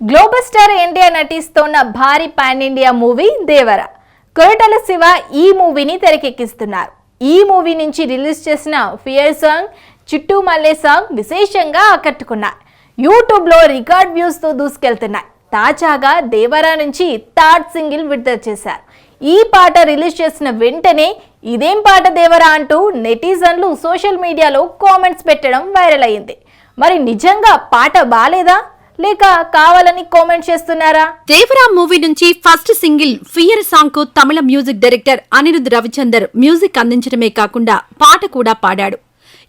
Global star NTR నటిస్తోన్న భారీ pan India movie దేవర. కొరటాల శివ ఈ మూవీని తెరకెక్కిస్తున్నారు. ఈ మూవీ నుంచి రిలీజ్ చేసిన ఫియర్ సాంగ్, చిట్టూ మల్లె సాంగ్ విశేషంగా ఆకట్టుకున్నాయి. యూట్యూబ్లో రికార్డ్ వ్యూస్తో దూసుకెళ్తున్నాయి. తాజాగా దేవరా నుంచి థర్డ్ సింగిల్ విడుదల చేశారు. ఈ పాట రిలీజ్ చేసిన వెంటనే ఇదేం పాట దేవరా అంటూ నెటిజన్లు సోషల్ మీడియాలో కామెంట్స్ పెట్టడం వైరల్ అయింది. మరి నిజంగా పాట బాలేదా లేక కావాలని కామెంట్ చేస్తున్నారా? దేవరా మూవీ నుంచి ఫస్ట్ సింగిల్ ఫియర్ సాంగ్ కు Tamil music director Anirudh Ravichander music అందించడమే కాకుండా పాట కూడా పాడాడు.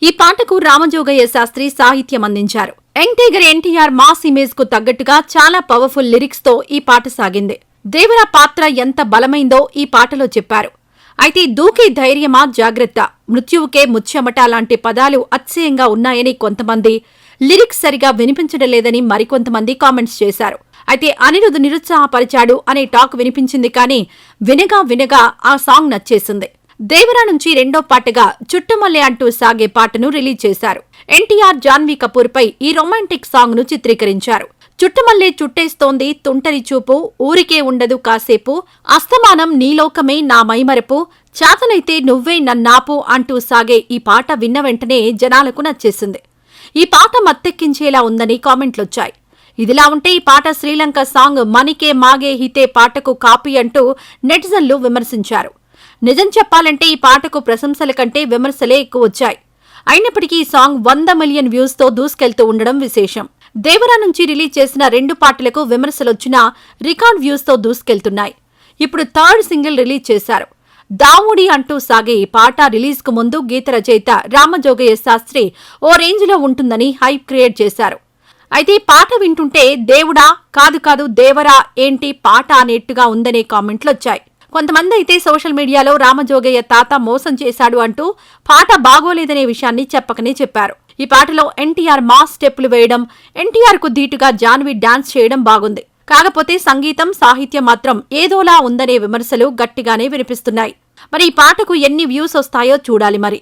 ఈ పాటకు రామజోగయ్య శాస్త్రి సాహిత్యం అందించారు. Young tiger NTR mass image కు తగ్గట్టుగా చాలా పవర్ఫుల్ లిరిక్స్ తో ఈ పాట సాగింది. దేవరా పాత్ర ఎంత బలమైందో ఈ పాటలో చెప్పారు. అయితే దూకే ధైర్యమా జాగ్రత్త, మృత్యువుకే ముచ్చెమట లాంటి పదాలు అతిశయంగా ఉన్నాయని కొంతమంది, లిరిక్స్ సరిగా వినిపించడం లేదని మరికొంతమంది కామెంట్స్ చేశారు. అయితే అనిరుద్ నిరుత్సాహపరిచాడు అనే టాక్ వినిపించింది, కానీ వినగా ఆ సాంగ్ నచ్చేసింది. దేవరా నుంచి రెండో పాటగా చుట్టుమల్లె అంటూ సాగే పాటను రిలీజ్ చేశారు. ఎన్టీఆర్ జాన్వీ కపూర్ పై ఈ రొమాంటిక్ సాంగ్ ను చిత్రీకరించారు. చుట్టుమల్లె చుట్టేస్తోంది తుంటరి చూపు, ఊరికే ఉండదు కాసేపు, అస్తమానం నీలోకమే నా మైమరపు, చాతనైతే నువ్వే నన్నాపు అంటూ సాగే ఈ పాట విన్న వెంటనే జనాలకు నచ్చేసింది. ఈ పాట మత్తెక్కించేలా ఉందని కామెంట్లొచ్చాయి. ఇదిలా ఉంటే ఈ పాట శ్రీలంక సాంగ్ మనికే మాగే హితే పాటకు కాపీ అంటూ నెటిజన్లు విమర్శించారు. నిజం చెప్పాలంటే ఈ పాటకు ప్రశంసల కంటే విమర్శలే ఎక్కువ వచ్చాయి. అయినప్పటికీ ఈ సాంగ్ 100 మిలియన్ వ్యూస్ తో దూసుకెళ్తూ ఉండడం విశేషం. దేవరా నుంచి రిలీజ్ చేసిన రెండు పాటలకు విమర్శలొచ్చినా రికార్డ్ వ్యూస్ తో దూసుకెళ్తున్నాయి. ఇప్పుడు థర్డ్ సింగిల్ రిలీజ్ చేశారు. దావుడి అంటూ సాగే ఈ పాట రిలీజ్ కు ముందు గీత రచయిత రామజోగయ్య శాస్త్రి ఓ రేంజ్ లో ఉంటుందని హైప్ క్రియేట్ చేశారు. అయితే ఈ పాట వింటుంటే దేవుడా కాదు దేవరా ఏంటి పాట అనేట్టుగా ఉందనే కామెంట్లొచ్చాయి. కొంతమంది అయితే సోషల్ మీడియాలో రామజోగయ్య తాత మోసం చేశాడు అంటూ పాట బాగోలేదనే విషయాన్ని చెప్పకనే చెప్పారు. ఈ పాటలో ఎన్టీఆర్ మాస్ స్టెప్పులు వేయడం, ఎన్టీఆర్ కు ధీటుగా జాన్వీ డాన్స్ చేయడం బాగుంది. కాకపోతే సంగీతం, సాహిత్యం మాత్రం ఏదోలా ఉందనే విమర్శలు గట్టిగానే వినిపిస్తున్నాయి. మరి ఈ పాటకు ఎన్ని వ్యూస్ వస్తాయో చూడాలి మరి.